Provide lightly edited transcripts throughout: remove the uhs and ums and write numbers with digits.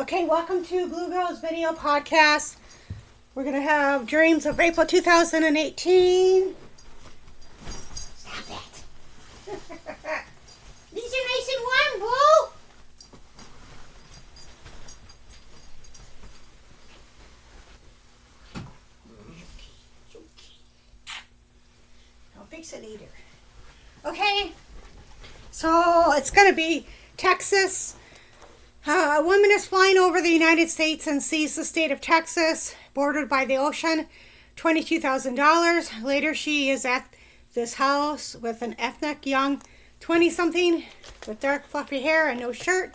Okay, welcome to Blue Girls Video Podcast. We're going to have dreams of April 2018. Stop it. These are nice and warm, Boo. I'll fix it later. Okay, so it's going to be Texas. A woman is flying over the United States and sees the state of Texas bordered by the ocean. $22,000. Later, she is at this house with an ethnic young 20-something with dark fluffy hair and no shirt.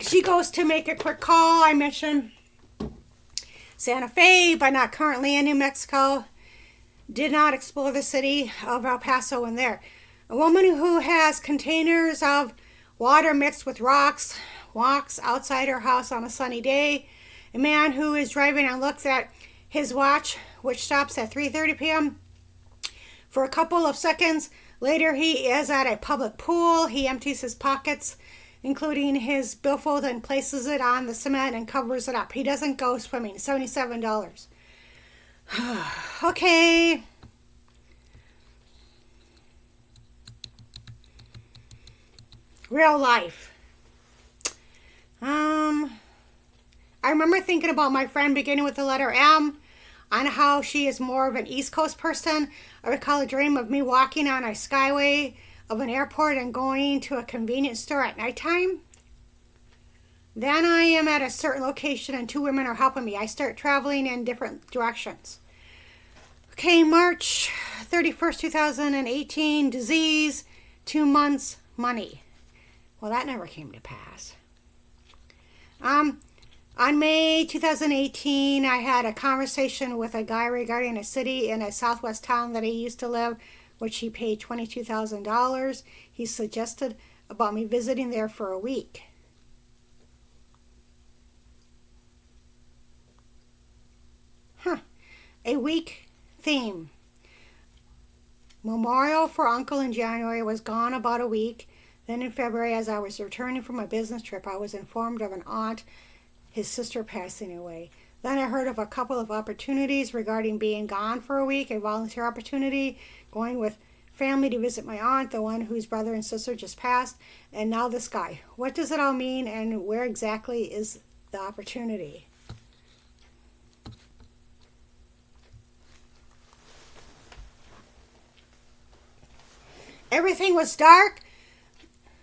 She goes to make a quick call. I mentioned Santa Fe, but not currently in New Mexico. Did not explore the city of El Paso in there. A woman who has containers of water mixed with rocks walks outside her house on a sunny day. A man who is driving and looks at his watch, which stops at 3:30 p.m. For a couple of seconds later, he is at a public pool. He empties his pockets, including his billfold, and places it on the cement and covers it up. He doesn't go swimming. $77. Okay. Real life. I remember thinking about my friend beginning with the letter M, on how she is more of an East Coast person. I recall a dream of me walking on a skyway of an airport and going to a convenience store at nighttime. Then I am at a certain location and two women are helping me. I start traveling in different directions. Okay, March 31st, 2018, disease, 2 months, money. Well, that never came to pass. On May 2018, I had a conversation with a guy regarding a city in a southwest town that he used to live, which he paid $22,000. He suggested about me visiting there for a week. A week theme. Memorial for Uncle in January was gone about a week. Then in February, as I was returning from a business trip, I was informed of an aunt, his sister, passing away. Then I heard of a couple of opportunities regarding being gone for a week, a volunteer opportunity, going with family to visit my aunt, the one whose brother and sister just passed, and now this guy. What does it all mean, and where exactly is the opportunity? Everything was dark.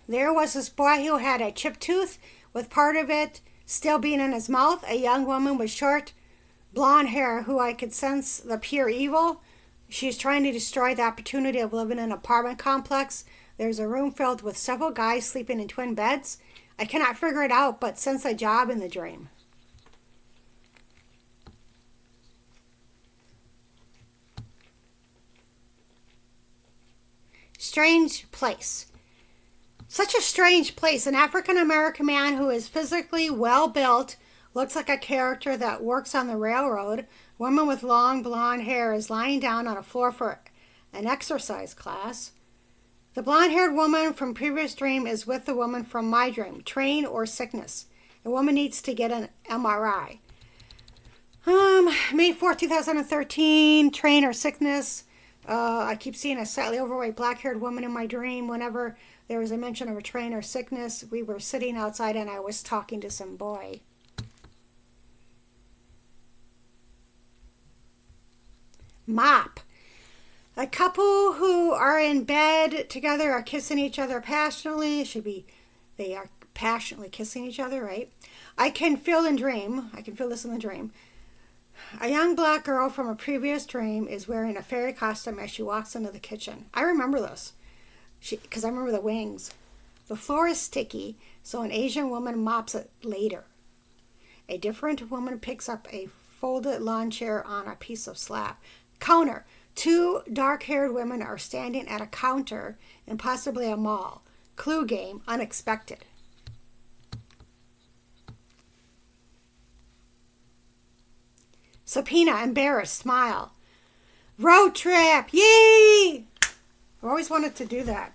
There was this boy who had a chipped tooth with part of it still being in his mouth. A young woman with short blonde hair who I could sense the pure evil. She's trying to destroy the opportunity of living in an apartment complex. There's a room filled with several guys sleeping in twin beds. I cannot figure it out, but sense a job in the dream. Strange place. Such a strange place. An African-American man who is physically well-built, looks like a character that works on the railroad. A woman with long blonde hair is lying down on a floor for an exercise class. The blonde-haired woman from previous dream is with the woman from my dream. Train or sickness. The woman needs to get an MRI. May 4th, 2013, train or sickness. I keep seeing a slightly overweight black-haired woman in my dream. Whenever there was a mention of a train or sickness, we were sitting outside and I was talking to some boy. Mop. A couple who are in bed together are kissing each other passionately. They are passionately kissing each other, right? I can feel this in the dream. A young black girl from a previous dream is wearing a fairy costume as she walks into the kitchen. I remember this, because I remember the wings. The floor is sticky, so an Asian woman mops it later. A different woman picks up a folded lawn chair on a piece of slab. Counter. 2 dark-haired women are standing at a counter in possibly a mall. Clue game, unexpected. Subpoena, embarrassed, smile. Road trip, yay! I've always wanted to do that.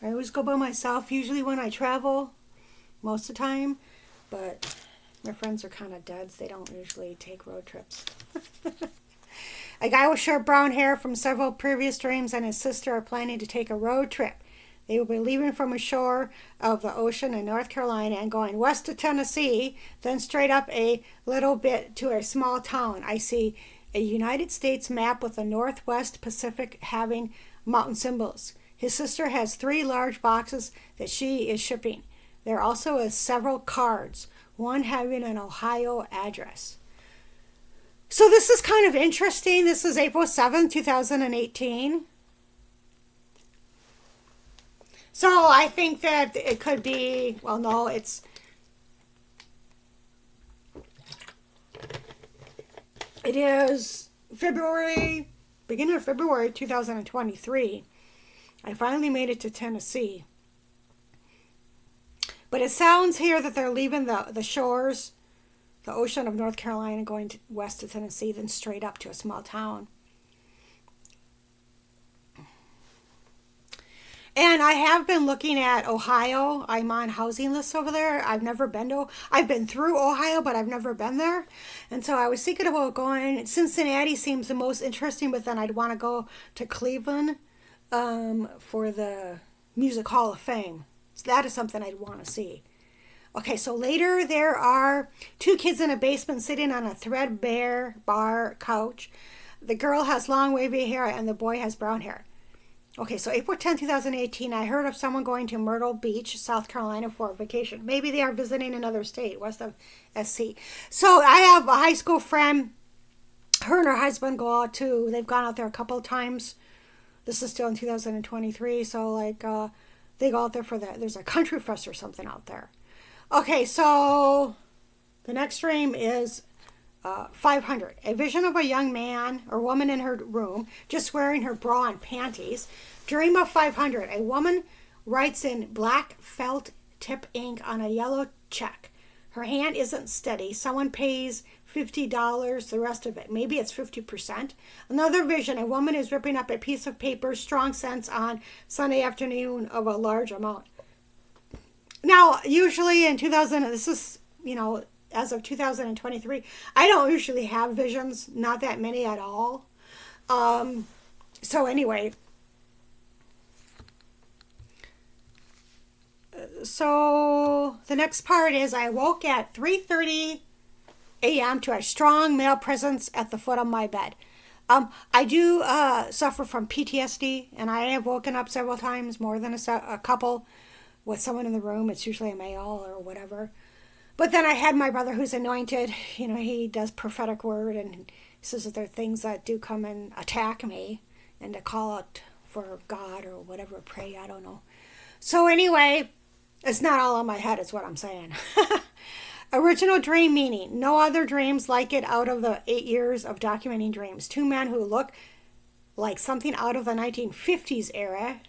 I always go by myself, usually when I travel. most of the time, but my friends are kind of dead, so they don't usually take road trips. A guy with short brown hair from several previous dreams and his sister are planning to take a road trip. They will be leaving from a shore of the ocean in North Carolina and going west to Tennessee, then straight up a little bit to a small town. I see a United States map with the Northwest Pacific having mountain symbols. His sister has 3 large boxes that she is shipping. There also is several cards, one having an Ohio address. So this is kind of interesting. This is April 7th, 2018. So I think that it could be, well, no, it is beginning of February 2023. I finally made it to Tennessee. But it sounds here that they're leaving the shores, the ocean of North Carolina, going west to Tennessee, then straight up to a small town. And I have been looking at Ohio. I'm on housing lists over there. I've been through Ohio, but I've never been there. And so I was thinking about going. Cincinnati seems the most interesting, but then I'd want to go to Cleveland for the Music Hall of Fame. So that is something I'd want to see. Okay, so later there are 2 kids in a basement sitting on a threadbare bar couch. The girl has long wavy hair and the boy has brown hair. Okay, so April 10, 2018, I heard of someone going to Myrtle Beach, South Carolina for a vacation. Maybe they are visiting another state, west of SC. So I have a high school friend. Her and her husband they've gone out there a couple of times. This is still in 2023, so they go out there for that. There's a country fest or something out there. Okay, so the next dream is 500. A vision of a young man or woman in her room just wearing her bra and panties. Dream of 500. A woman writes in black felt tip ink on a yellow check. Her hand isn't steady. Someone pays $50, the rest of it. Maybe it's 50%. Another vision. A woman is ripping up a piece of paper, strong scents on Sunday afternoon of a large amount. Now, usually in 2000, this is, as of 2023, I don't usually have visions, not that many at all. So anyway, so the next part is I woke at 3:30 a.m. to a strong male presence at the foot of my bed. I do suffer from PTSD, and I have woken up several times, more than a couple, with someone in the room. It's usually a male or whatever. But then I had my brother who's anointed. He does prophetic word, and he says that there are things that do come and attack me, and to call out for God or whatever, pray, I don't know. So anyway, it's not all in my head, is what I'm saying. Original dream meaning. No other dreams like it out of the 8 years of documenting dreams. 2 men who look like something out of the 1950s era.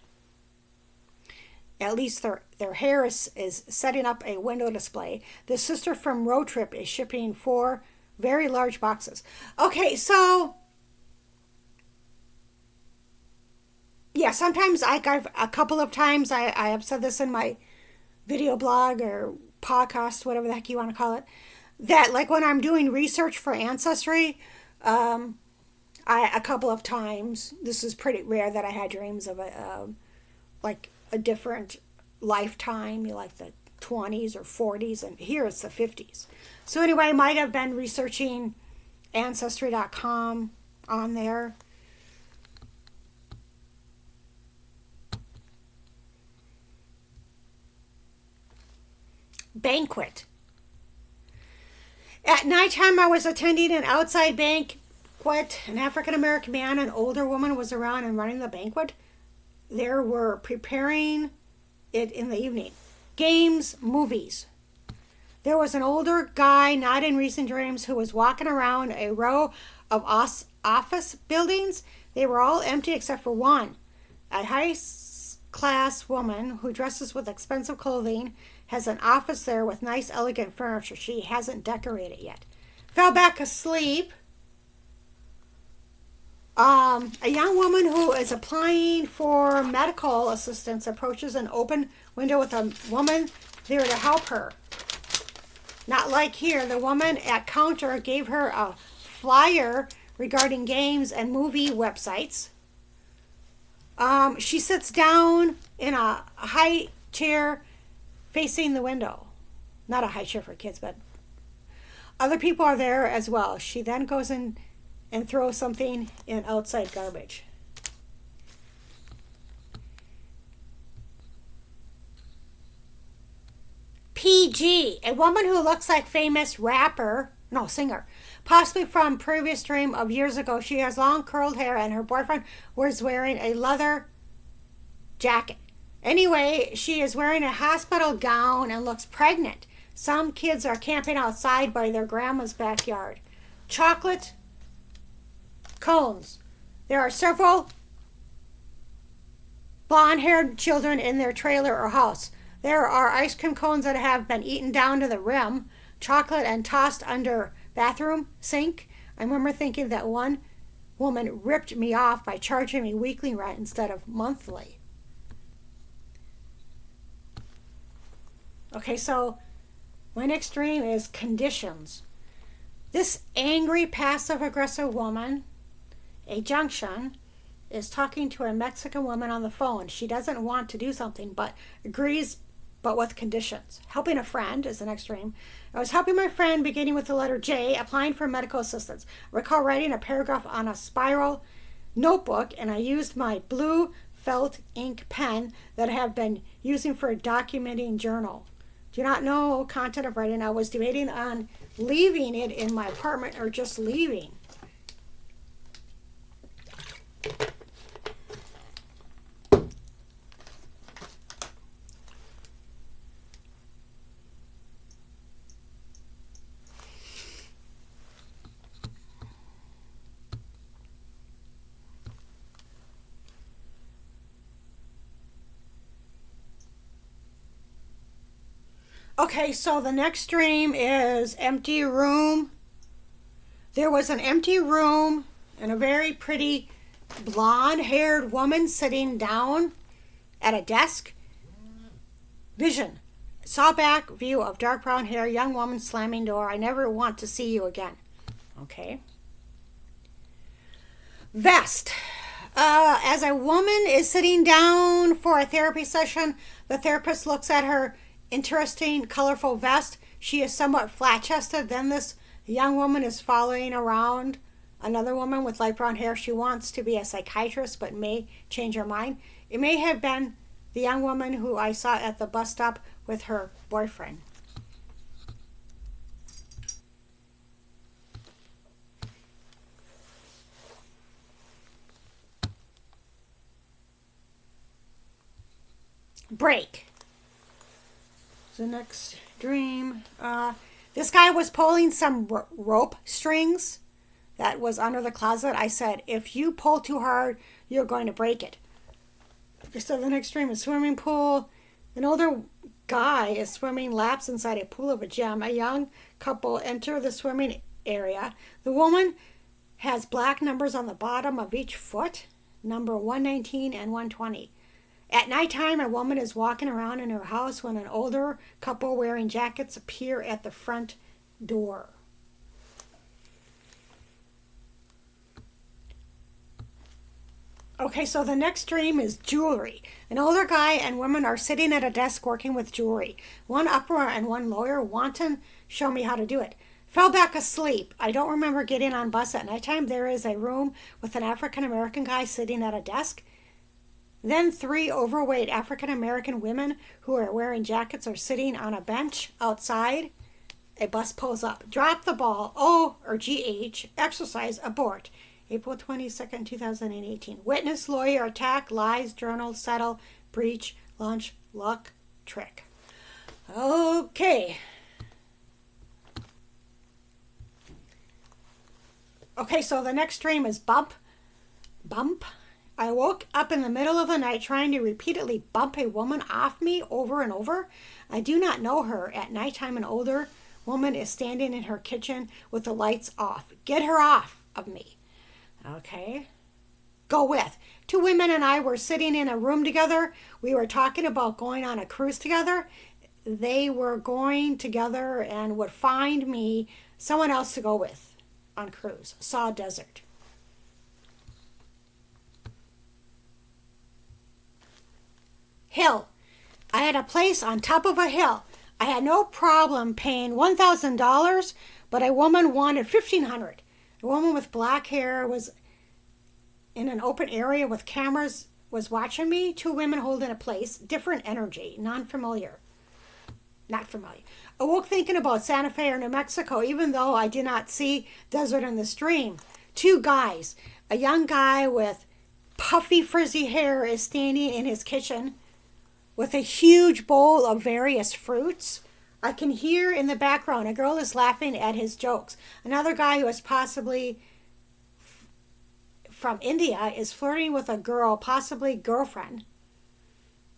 At least their hair is setting up a window display. The sister from Road Trip is shipping 4 very large boxes. Okay, so yeah, sometimes a couple of times I have said this in my video blog or podcast, whatever the heck you want to call it, that like when I'm doing research for Ancestry, a couple of times, this is pretty rare that I had dreams of a different lifetime, like the 20s or 40s, and here it's the 50s. So anyway, I might have been researching Ancestry.com on there. Banquet. At nighttime, I was attending an outside banquet. An African-American man, an older woman was around and running the banquet. They were preparing it in the evening. Games, movies. There was an older guy, not in recent dreams, who was walking around a row of office buildings. They were all empty except for one. A high-class woman who dresses with expensive clothing has an office there with nice, elegant furniture. She hasn't decorated yet. Fell back asleep. A young woman who is applying for medical assistance approaches an open window with a woman there to help her. Not like here, the woman at counter gave her a flyer regarding games and movie websites. She sits down in a high chair facing the window. Not a high chair for kids, but other people are there as well. She then goes in and throws something in outside garbage. PG, a woman who looks like famous singer, possibly from previous dream of years ago. She has long curled hair and her boyfriend was wearing a leather jacket. Anyway, she is wearing a hospital gown and looks pregnant. Some kids are camping outside by their grandma's backyard. Chocolate cones. There are several blonde-haired children in their trailer or house. There are ice cream cones that have been eaten down to the rim, chocolate and tossed under bathroom sink. I remember thinking that one woman ripped me off by charging me weekly rent instead of monthly. Okay, so my next dream is conditions. This angry, passive-aggressive woman, a junction, is talking to a Mexican woman on the phone. She doesn't want to do something, but agrees, but with conditions. Helping a friend is the next dream. I was helping my friend beginning with the letter J, applying for medical assistance. I recall writing a paragraph on a spiral notebook, and I used my blue felt ink pen that I have been using for a documenting journal. Do not know content of writing. I was debating on leaving it in my apartment or just leaving. Okay, so the next dream is empty room. There was an empty room and a very pretty blonde-haired woman sitting down at a desk. Vision. Saw back view of dark brown hair, young woman slamming door. I never want to see you again. Okay. Vest. As a woman is sitting down for a therapy session, the therapist looks at her interesting, colorful vest. She is somewhat flat-chested. Then this young woman is following around another woman with light brown hair. She wants to be a psychiatrist but may change her mind. It may have been the young woman who I saw at the bus stop with her boyfriend. Break. The next dream, this guy was pulling some rope strings that was under the closet. I said, if you pull too hard, you're going to break it. So the next dream is swimming pool. An older guy is swimming laps inside a pool of a gym. A young couple enter the swimming area. The woman has black numbers on the bottom of each foot, number 119 and 120. At nighttime, a woman is walking around in her house when an older couple wearing jackets appear at the front door. Okay, so the next dream is jewelry. An older guy and woman are sitting at a desk working with jewelry. One upper and one lower. Wanton show me how to do it. Fell back asleep. I don't remember getting on bus at nighttime. There is a room with an African-American guy sitting at a desk. Then 3 overweight African-American women who are wearing jackets are sitting on a bench outside. A bus pulls up. Drop the ball. O or GH. Exercise. Abort. April 22nd, 2018. Witness, lawyer, attack, lies, journal, settle, breach, lunch, luck, trick. Okay. Okay, so the next dream is bump. Bump. I woke up in the middle of the night trying to repeatedly bump a woman off me over and over. I do not know her. At nighttime, an older woman is standing in her kitchen with the lights off. Get her off of me. Okay. Go with. 2 women and I were sitting in a room together. We were talking about going on a cruise together. they were going together and would find me someone else to go with on cruise. Saw desert. Hill. I had a place on top of a hill. I had no problem paying $1,000, but a woman wanted $1,500. A woman with black hair was in an open area with cameras, was watching me. Two women holding a place. Different energy. Non-familiar. Not familiar. Awoke thinking about Santa Fe or New Mexico, even though I did not see desert in the stream. Two guys. A young guy with puffy, frizzy hair is standing in his kitchen with a huge bowl of various fruits. I can hear in the background a girl is laughing at his jokes. Another guy who is possibly from India is flirting with a girl, possibly girlfriend.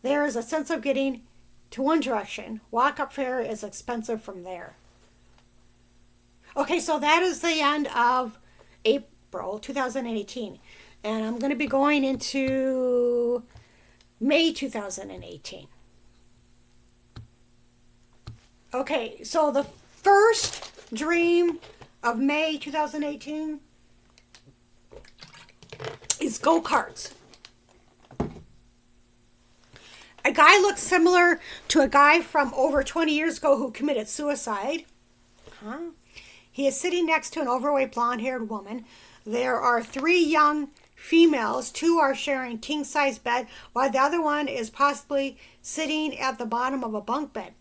There is a sense of getting to one direction. Walk-up fare is expensive from there. Okay, so that is the end of April 2018. And I'm going to be going into May 2018. Okay, so the first dream of May 2018 is go-karts. A guy looks similar to a guy from over 20 years ago who committed suicide. He is sitting next to an overweight blonde-haired woman. There are 3 young females. 2 are sharing king-size bed, while the other one is possibly sitting at the bottom of a bunk bed.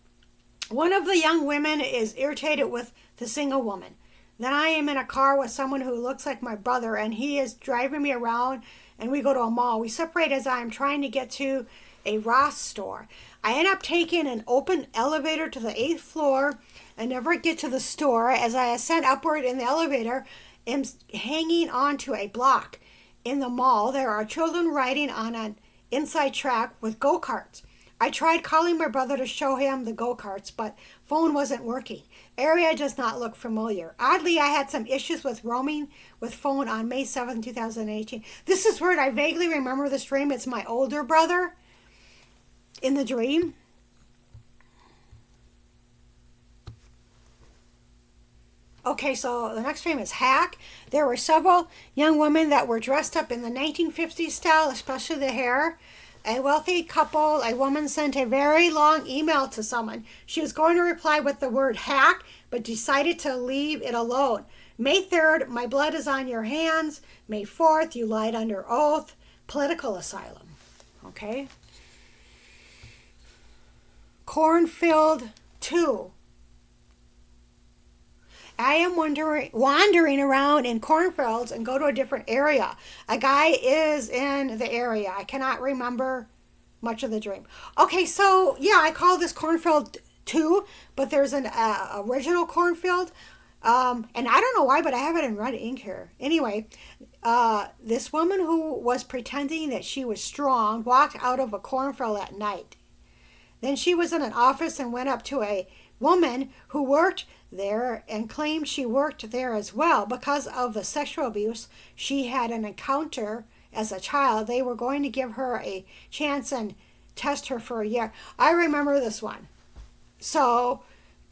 One of the young women is irritated with the single woman. Then I am in a car with someone who looks like my brother, and he is driving me around, and we go to a mall. We separate as I am trying to get to a Ross store. I end up taking an open elevator to the 8th floor and never get to the store. As I ascend upward in the elevator, am hanging onto a block. In the mall, there are children riding on an inside track with go-karts. I tried calling my brother to show him the go-karts, but phone wasn't working. Area does not look familiar. Oddly, I had some issues with roaming with phone on May 7, 2018. This is weird. I vaguely remember this dream. It's my older brother in the dream. Okay, so the next dream is hack. There were several young women that were dressed up in the 1950s style, especially the hair. A wealthy couple, a woman sent a very long email to someone. She was going to reply with the word hack, but decided to leave it alone. May 3rd, my blood is on your hands. May 4th, you lied under oath. Political asylum. Okay. Cornfield 2. I am wandering around in cornfields and go to a different area. A guy is in the area. I cannot remember much of the dream. Okay, so yeah, I call this cornfield 2, but there's an original cornfield. And I don't know why, but I have it in red ink here. Anyway, this woman who was pretending that she was strong walked out of a cornfield at night. Then she was in an office and went up to a woman who worked there and claimed she worked there as well. Because of the sexual abuse she had an encounter as a child, they were going to give her a chance and test her for a year. I remember this one. So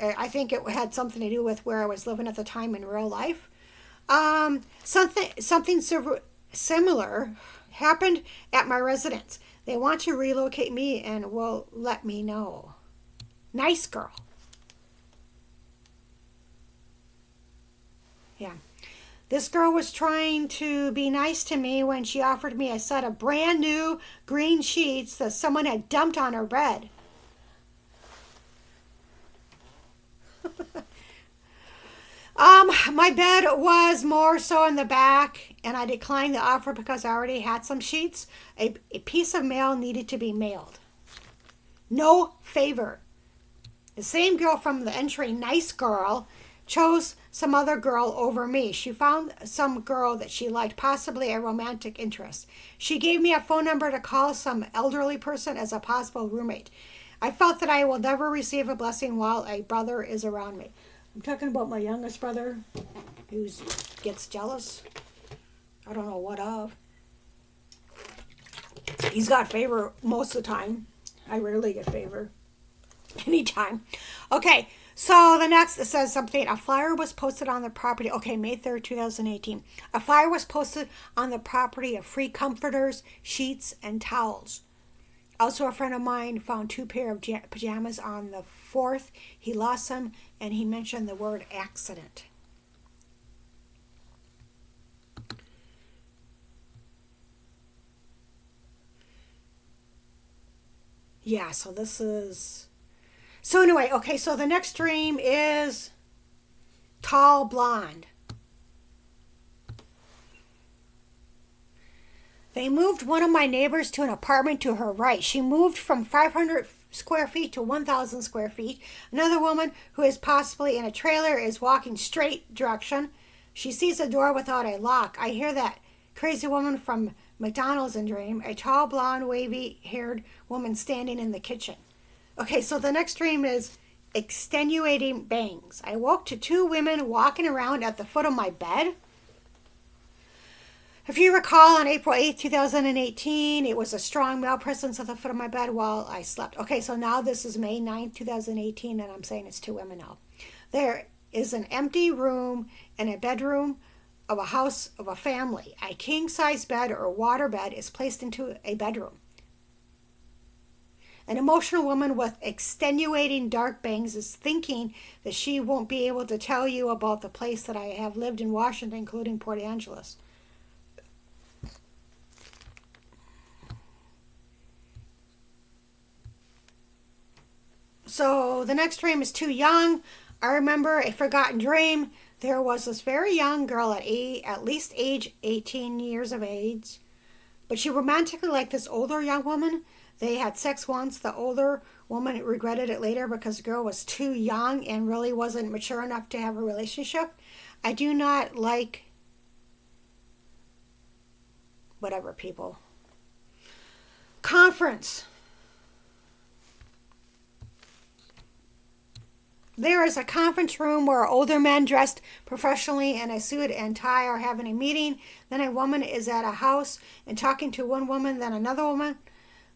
I think it had something to do with where I was living at the time in real life. Something similar happened at my residence. They want to relocate me and will let me know. Nice girl. Yeah. This girl was trying to be nice to me when she offered me a set of brand new green sheets that someone had dumped on her bed. My bed was more so in the back, and I declined the offer because I already had some sheets. A piece of mail needed to be mailed. No favor. The same girl from the entry, nice girl, chose some other girl over me. She found some girl that she liked, possibly a romantic interest. She gave me a phone number to call some elderly person as a possible roommate. I felt that I will never receive a blessing while a brother is around me. I'm talking about my youngest brother who gets jealous. I don't know what of. He's got favor most of the time. I rarely get favor. anytime. Okay, so the next, it says something. A flyer was posted on the property. Okay, May 3rd, 2018. A flyer was posted on the property of free comforters, sheets, and towels. Also, a friend of mine found 2 pair of pajamas on the 4th. He lost them, and he mentioned the word accident. Yeah, so this is... So anyway, okay, so the next dream is tall blonde. They moved one of my neighbors to an apartment to her right. She moved from 500 square feet to 1,000 square feet. Another woman who is possibly in a trailer is walking straight direction. She sees a door without a lock. I hear that crazy woman from McDonald's in dream. A tall, blonde, wavy-haired woman standing in the kitchen. Okay, so the next dream is extenuating bangs. I woke to 2 women walking around at the foot of my bed. If you recall, on April 8th, 2018, it was a strong male presence at the foot of my bed while I slept. Okay, so now this is May 9th, 2018, and I'm saying it's 2 women now. There is an empty room in a bedroom of a house of a family. A king-size bed or water bed is placed into a bedroom. An emotional woman with extenuating dark bangs is thinking that she won't be able to tell you about the place that I have lived in Washington, including Port Angeles. So the next dream is too young. I remember a forgotten dream. There was this very young girl at least age 18 years of age, but she romantically liked this older young woman. They had sex once. The older woman regretted it later because the girl was too young and really wasn't mature enough to have a relationship. I do not like whatever, people. Conference. There is a conference room where older men dressed professionally in a suit and tie are having a meeting. Then a woman is at a house and talking to one woman, then another woman.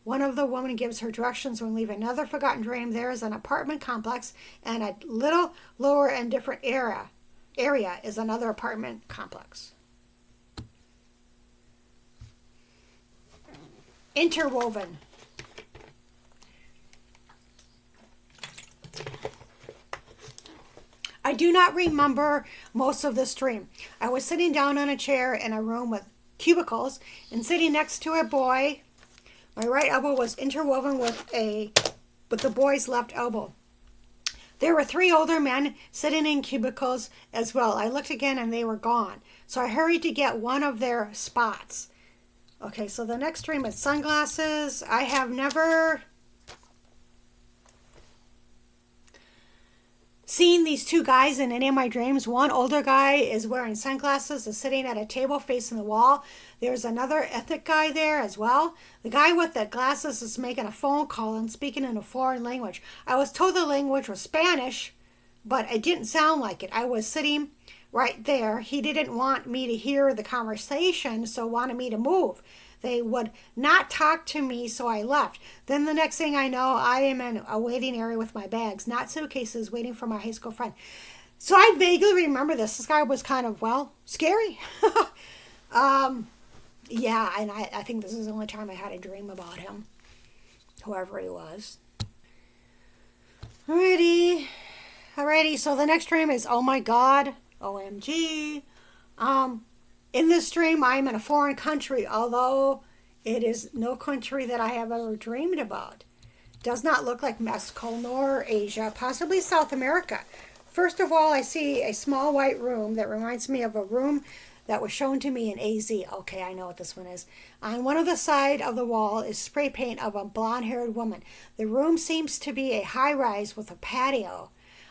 One of the women gives her directions when leaving. Another forgotten dream. There is an apartment complex, and a little lower and different area is another apartment complex. Interwoven. I do not remember most of this dream. I was sitting down on a chair in a room with cubicles and sitting next to a boy. My right elbow was interwoven with the boy's left elbow. There were 3 older men sitting in cubicles as well. I looked again and they were gone. So I hurried to get one of their spots. Okay, so the next dream is sunglasses. I have never seen these 2 guys in any of my dreams. One older guy is wearing sunglasses, is sitting at a table facing the wall. There's another ethnic guy there as well. The guy with the glasses is making a phone call and speaking in a foreign language. I was told the language was Spanish, but it didn't sound like it. I was sitting right there. He didn't want me to hear the conversation, so wanted me to move. They would not talk to me, so I left. Then the next thing I know, I am in a waiting area with my bags, not suitcases, waiting for my high school friend. So I vaguely remember this. This guy was kind of, scary. Yeah, and I think this is the only time I had a dream about him, whoever he was. Alrighty, so the next dream is, oh my God, OMG. In this dream, I am in a foreign country, although it is no country that I have ever dreamed about. Does not look like Mexico nor Asia, possibly South America. First of all, I see a small white room that reminds me of a room that was shown to me in AZ. Okay, I know what this one is. On one of the side of the wall is spray paint of a blonde-haired woman. The room seems to be a high-rise with a patio.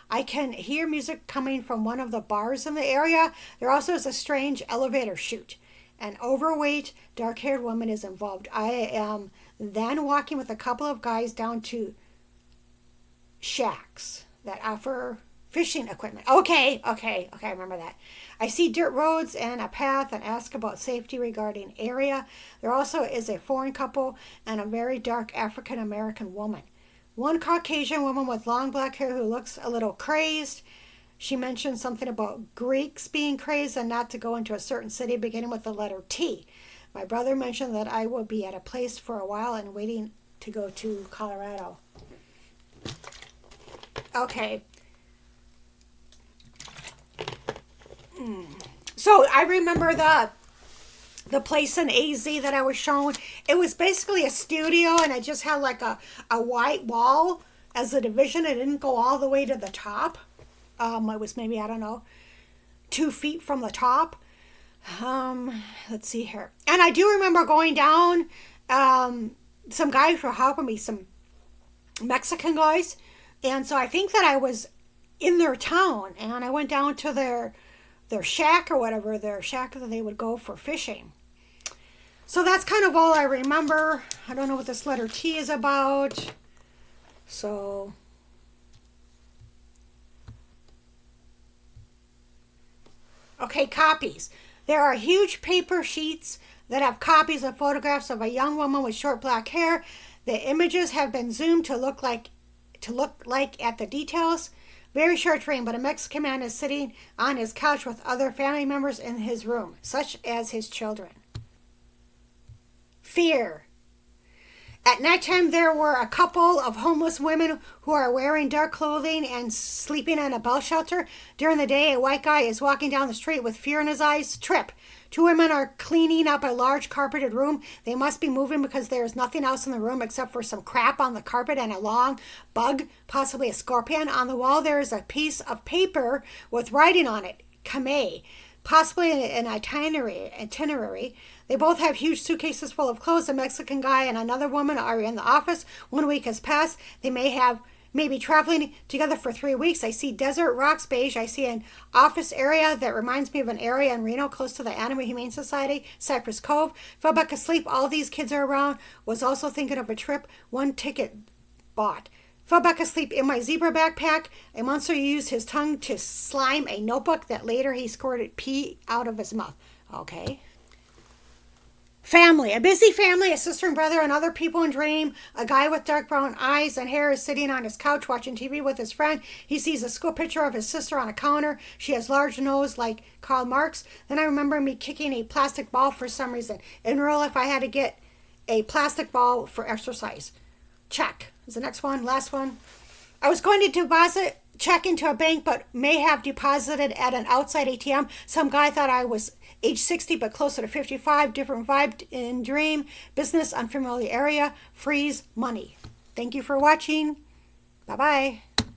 I can hear music coming from one of the bars in the area. There also is a strange elevator chute. An overweight, dark-haired woman is involved. I am then walking with a couple of guys down to shacks that offer fishing equipment. Okay, I remember that. I see dirt roads and a path and ask about safety regarding area. There also is a foreign couple and a very dark African-American woman. One Caucasian woman with long black hair who looks a little crazed. She mentioned something about Greeks being crazed and not to go into a certain city beginning with the letter T. My brother mentioned that I will be at a place for a while and waiting to go to Colorado. Okay. So I remember the place in AZ that I was shown. It was basically a studio, and it just had like a white wall as a division. It didn't go all the way to the top. It was maybe, I don't know, 2 feet from the top. Let's see here. And I do remember going down. Some guys were helping me, some Mexican guys. And so I think that I was in their town, and I went down to their shack or whatever, their shack that they would go for fishing. So that's kind of all I remember. I don't know what this letter T is about. So okay, copies. There are huge paper sheets that have copies of photographs of a young woman with short black hair. The images have been zoomed to look like at the details. Very short frame, but a Mexican man is sitting on his couch with other family members in his room, such as his children. Fear. At nighttime, there were a couple of homeless women who are wearing dark clothing and sleeping in a bell shelter. During the day, a white guy is walking down the street with fear in his eyes. Trip. 2 women are cleaning up a large carpeted room. They must be moving because there is nothing else in the room except for some crap on the carpet and a long bug, possibly a scorpion. On the wall, there is a piece of paper with writing on it. Kame. Possibly an itinerary. They both have huge suitcases full of clothes. A Mexican guy and another woman are in the office. 1 week has passed. They may be traveling together for 3 weeks. I see desert, rocks, beige. I see an office area that reminds me of an area in Reno close to the Animal Humane Society, Cypress Cove. Fell back asleep. All these kids are around. Was also thinking of a trip. 1 ticket bought. Fell back asleep in my zebra backpack. A monster used his tongue to slime a notebook that later he squirted pee out of his mouth. Okay. Family. A busy family, a sister and brother and other people in dream. A guy with dark brown eyes and hair is sitting on his couch watching TV with his friend. He sees a school picture of his sister on a counter. She has large nose like Karl Marx. Then I remember me kicking a plastic ball for some reason. In real life, I had to get a plastic ball for exercise. Check. Is the next one, last one. I was going to deposit check into a bank, but may have deposited at an outside ATM. Some guy thought I was age 60, but closer to 55. Different vibe in dream. Business, unfamiliar area. Freeze, money. Thank you for watching. Bye-bye.